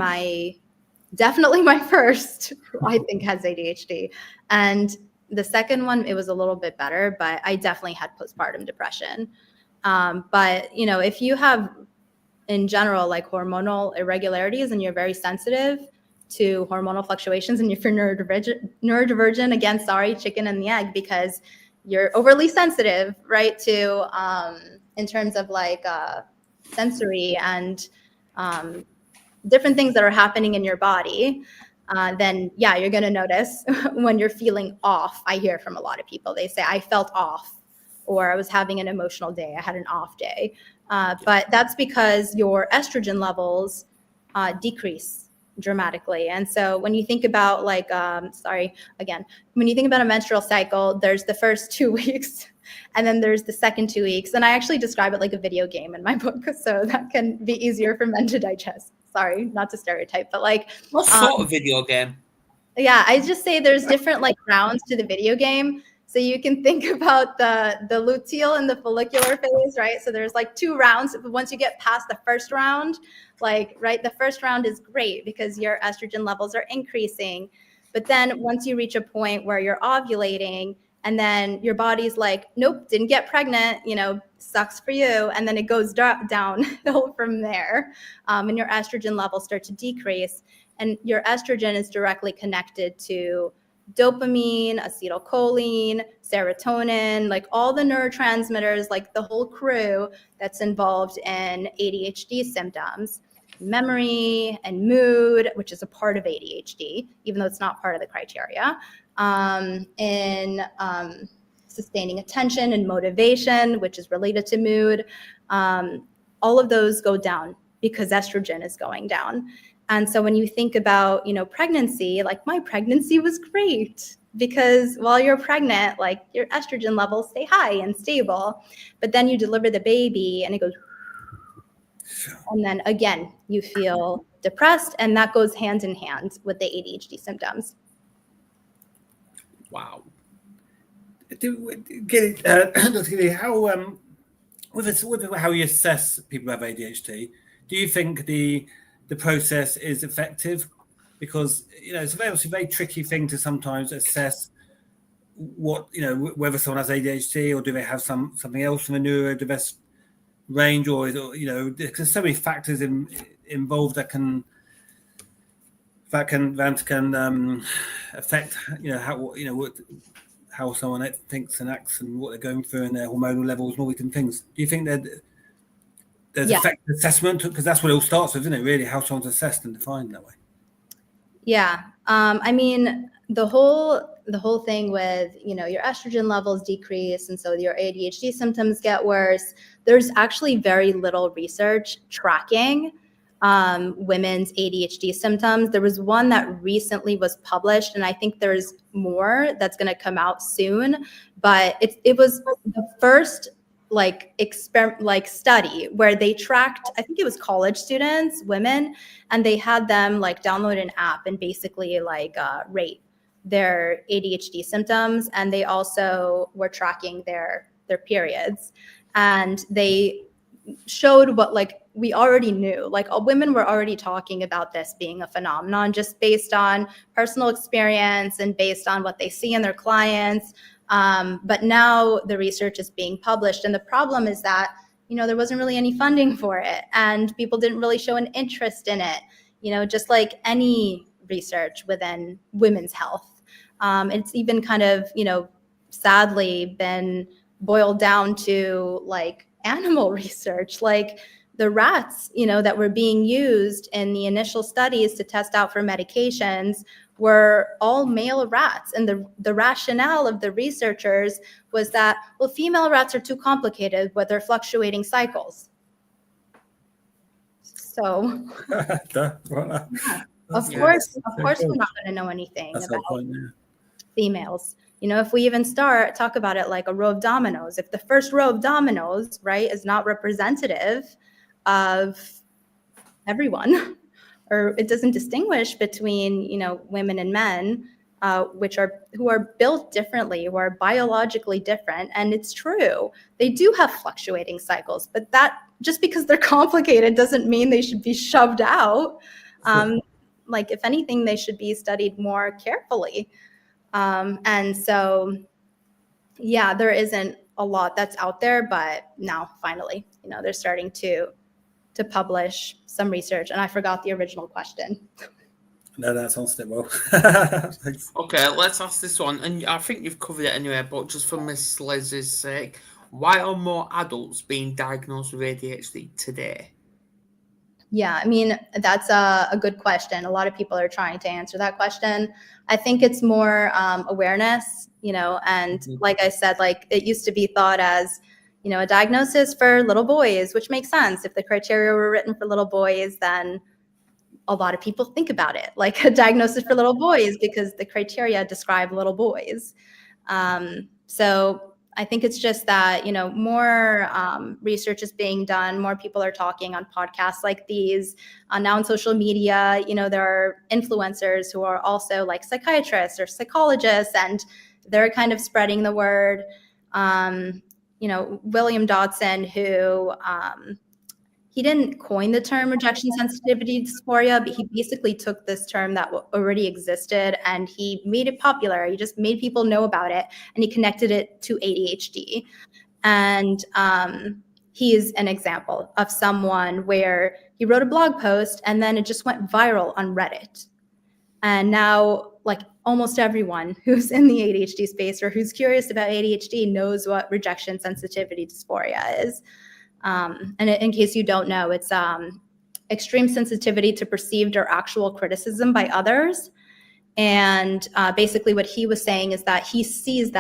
definitely my first, who I think has ADHD. And the second one, it was a little bit better, but I definitely had postpartum depression. But, you know, if you have in general, like hormonal irregularities, and you're very sensitive to hormonal fluctuations, and if you're neurodivergent, again, sorry, chicken and the egg, because you're overly sensitive, right, to in terms of like sensory and different things that are happening in your body, then yeah, you're going to notice when you're feeling off. I hear from a lot of people, they say, I felt off, or I was having an emotional day, I had an off day. But that's because your estrogen levels decrease dramatically. And so when you think about like, when you think about a menstrual cycle, there's the first 2 weeks and then there's the second 2 weeks. And I actually describe it like a video game in my book, so that can be easier for men to digest. Sorry, not to stereotype, but like. What sort of video game? Yeah, I just say there's different like rounds to the video game. So you can think about the luteal and the follicular phase, right? So there's like 2 rounds. Once you get past the first round, like, right, the first round is great because your estrogen levels are increasing. But then once you reach a point where you're ovulating and then your body's like, nope, didn't get pregnant, you know, sucks for you. And then it goes downhill from there. And your estrogen levels start to decrease. And your estrogen is directly connected to dopamine, acetylcholine, serotonin, like all the neurotransmitters, like the whole crew that's involved in ADHD symptoms, memory and mood, which is a part of ADHD, even though it's not part of the criteria, in sustaining attention and motivation, which is related to mood. All of those go down because estrogen is going down. And so when you think about, you know, pregnancy, like my pregnancy was great because while you're pregnant, like your estrogen levels stay high and stable, but then you deliver the baby and it goes, and then again, you feel depressed, and that goes hand in hand with the ADHD symptoms. Wow. Gilly, how with how you assess people who have ADHD, do you think the process is effective? Because, you know, it's obviously a very tricky thing to sometimes assess what, you know, whether someone has ADHD or do they have something else in the neurodiverse range, or is it, you know, there's so many factors involved that can affect, you know, how someone thinks and acts and what they're going through and their hormonal levels and all these things. Do you think that there's effective assessment? Because that's what it all starts with, isn't it, really, how someone's assessed and defined that way? Yeah. I mean, the whole thing with, you know, your estrogen levels decrease and so your ADHD symptoms get worse. There's actually very little research tracking women's ADHD symptoms. There was one that recently was published, and I think there's more that's going to come out soon, but it was the first study where they tracked, I think it was college students, women, and they had them like download an app and basically like rate their ADHD symptoms, and they also were tracking their periods, and they showed what like we already knew, like women were already talking about this being a phenomenon just based on personal experience and based on what they see in their clients. But now the research is being published, and the problem is that, you know, there wasn't really any funding for it, and people didn't really show an interest in it, you know, just like any research within women's health. It's even kind of, you know, sadly been boiled down to like animal research, like the rats, you know, that were being used in the initial studies to test out for medications were all male rats. And the rationale of the researchers was that, well, female rats are too complicated with their fluctuating cycles. So, of course, we're not going to know anything about females. You know, if we even talk about it like a row of dominoes, if the first row of dominoes, right, is not representative of everyone, or it doesn't distinguish between, you know, women and men, who are built differently, who are biologically different. And it's true, they do have fluctuating cycles, but that just because they're complicated doesn't mean they should be shoved out. Like, if anything, they should be studied more carefully. And so, yeah, there isn't a lot that's out there, but now finally, you know, they're starting to to publish some research. And I forgot the original question. No, that's answered it well. Thanks. Okay, let's ask this one. And I think you've covered it anyway, but just for Miss Leslie's sake, why are more adults being diagnosed with ADHD today? Yeah, I mean, that's a good question. A lot of people are trying to answer that question. I think it's more awareness, and like I said, like it used to be thought as, a diagnosis for little boys, which makes sense. If the criteria were written for little boys, then a lot of people think about it like a diagnosis for little boys because the criteria describe little boys. So I think it's just that, more research is being done. More people are talking on podcasts like these. Now on social media, there are influencers who are also like psychiatrists or psychologists, and they're kind of spreading the word. William Dodson, who he didn't coin the term rejection sensitivity dysphoria, but he basically took this term that already existed and he made it popular. He just made people know about it and he connected it to ADHD. And he is an example of someone where he wrote a blog post and then it just went viral on Reddit. And now, like almost everyone who's in the ADHD space or who's curious about ADHD knows what rejection sensitivity dysphoria is. And in case you don't know, it's extreme sensitivity to perceived or actual criticism by others. And basically what he was saying is that he has seen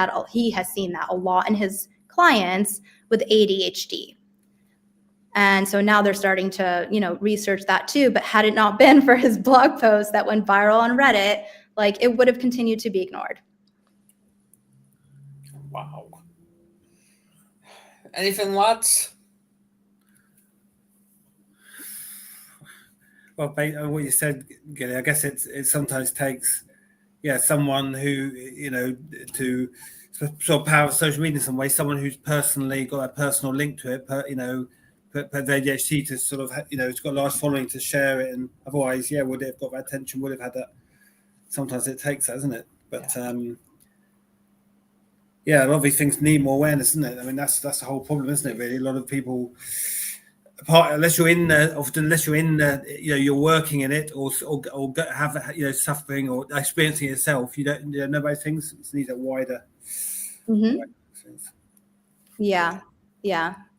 that a lot in his clients with ADHD. And so now they're starting to, research that too. But had it not been for his blog post that went viral on Reddit, like it would have continued to be ignored. Wow. Anything, lads? Well, what you said, Gilly, I guess it sometimes takes, someone who, to sort of power of social media in some way, someone who's personally got a personal link to it, per ADHD to sort of, it's got a large following to share it. And otherwise, would it have got that attention, would have had that. Sometimes it takes that, isn't it? But, a lot of these things need more awareness, isn't it? I mean, that's the whole problem, isn't it, really? A lot of people... unless you're in the, you're working in it or have suffering or experiencing it yourself, you don't know about things. It needs a wider. Mm-hmm. Yeah.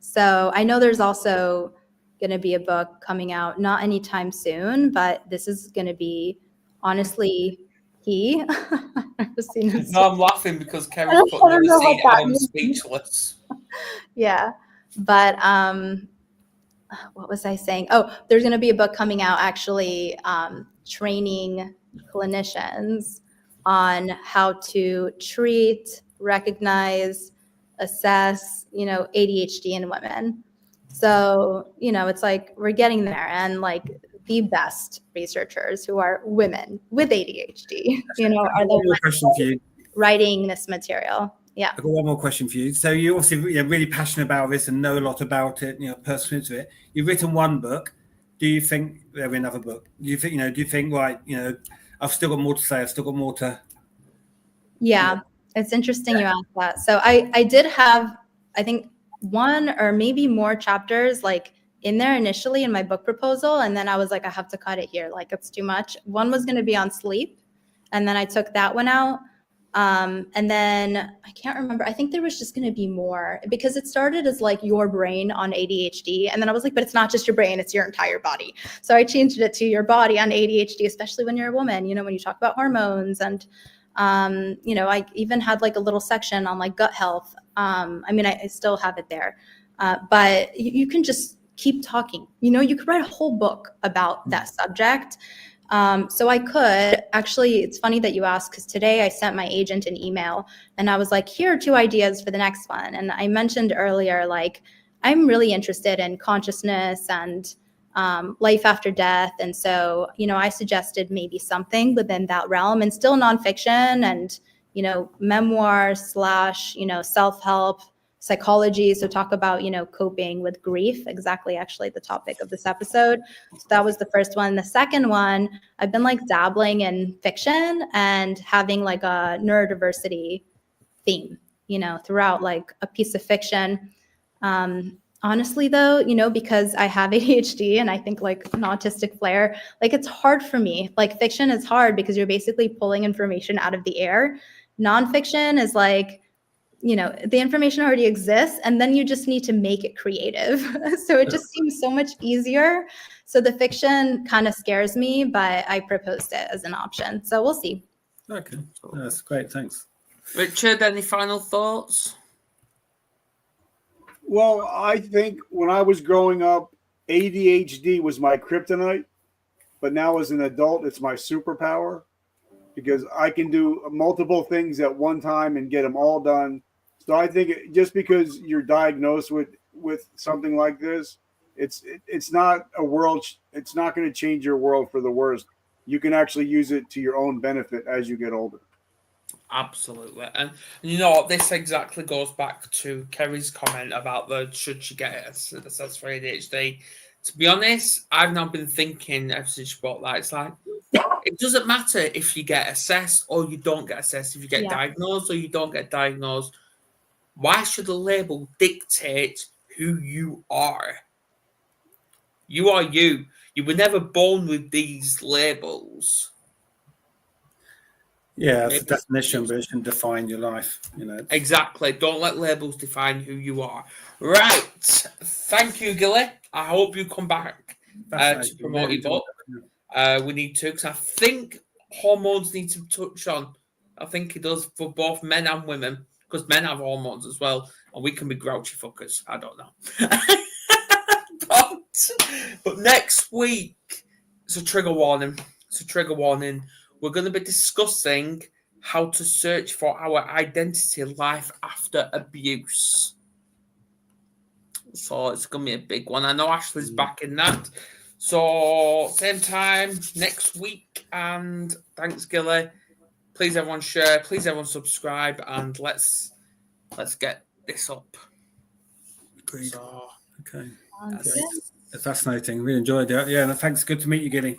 So I know there's also going to be a book coming out, not anytime soon, but this is going to be honestly key. No, I'm laughing because Kerry's put never seen Adam speechless. Yeah, but what was I saying? Oh, there's going to be a book coming out actually training clinicians on how to treat, recognize, assess, ADHD in women. So, it's like we're getting there, and like the best researchers who are women with ADHD, are the ones writing this material. Yeah. I've got one more question for you. So you're obviously really passionate about this and know a lot about it, personally to it. You've written one book. Do you think there'll be another book? Do you think, right, I've still got more to say, I've still got more to... Yeah, it's interesting you asked that. So I did have, I think, one or maybe more chapters like in there initially in my book proposal. And then I was like, I have to cut it here. Like it's too much. One was going to be on sleep. And then I took that one out. And then I can't remember. I think there was just going to be more because it started as like your brain on ADHD. And then I was like, but it's not just your brain, it's your entire body. So I changed it to your body on ADHD, especially when you're a woman, when you talk about hormones and, I even had like a little section on like gut health. I still have it there, but you can just keep talking, you could write a whole book about that subject. So I could actually, it's funny that you asked because today I sent my agent an email and I was like, here are 2 ideas for the next one. And I mentioned earlier, like, I'm really interested in consciousness and life after death. And so, I suggested maybe something within that realm and still nonfiction and, memoir / self-help psychology. So talk about, coping with grief, exactly actually the topic of this episode. So that was the first one. The second one, I've been like dabbling in fiction and having like a neurodiversity theme, throughout like a piece of fiction. Honestly, though, because I have ADHD and I think like an autistic flair, like it's hard for me. Like fiction is hard because you're basically pulling information out of the air. Nonfiction is like, the information already exists and then you just need to make it creative. So it just seems so much easier. So the fiction kind of scares me, but I proposed it as an option. So we'll see. Okay, that's great. Thanks. Richard, any final thoughts? Well, I think when I was growing up, ADHD was my kryptonite, but now as an adult, it's my superpower because I can do multiple things at one time and get them all done. So I think just because you're diagnosed with something like this, it's not a world. It's not going to change your world for the worst. You can actually use it to your own benefit as you get older. Absolutely. And you know what? This exactly goes back to Kerry's comment about should she get assessed for ADHD. To be honest, I've now been thinking ever since she brought that. It's like, it doesn't matter if you get assessed or you don't get assessed, if you get diagnosed or you don't get diagnosed. Why should a label dictate who you are? You are you. You were never born with these labels. Yeah, it's a definition, but it shouldn't define your life. Exactly. Don't let labels define who you are. Right. Thank you, Gilly. I hope you come back to promote your book. We need to, because I think hormones need to touch on. I think it does for both men and women, because men have hormones as well, and we can be grouchy fuckers. I don't know. but next week, it's a trigger warning. We're going to be discussing how to search for our identity life after abuse. So it's going to be a big one. I know Ashley's back in that. So same time next week. And thanks, Gilly. Please everyone share. Please everyone subscribe. And let's get this up. Agreed. So, okay. Sounds good. It's fascinating. Really enjoyed it. Yeah, and thanks. Good to meet you, Gilly.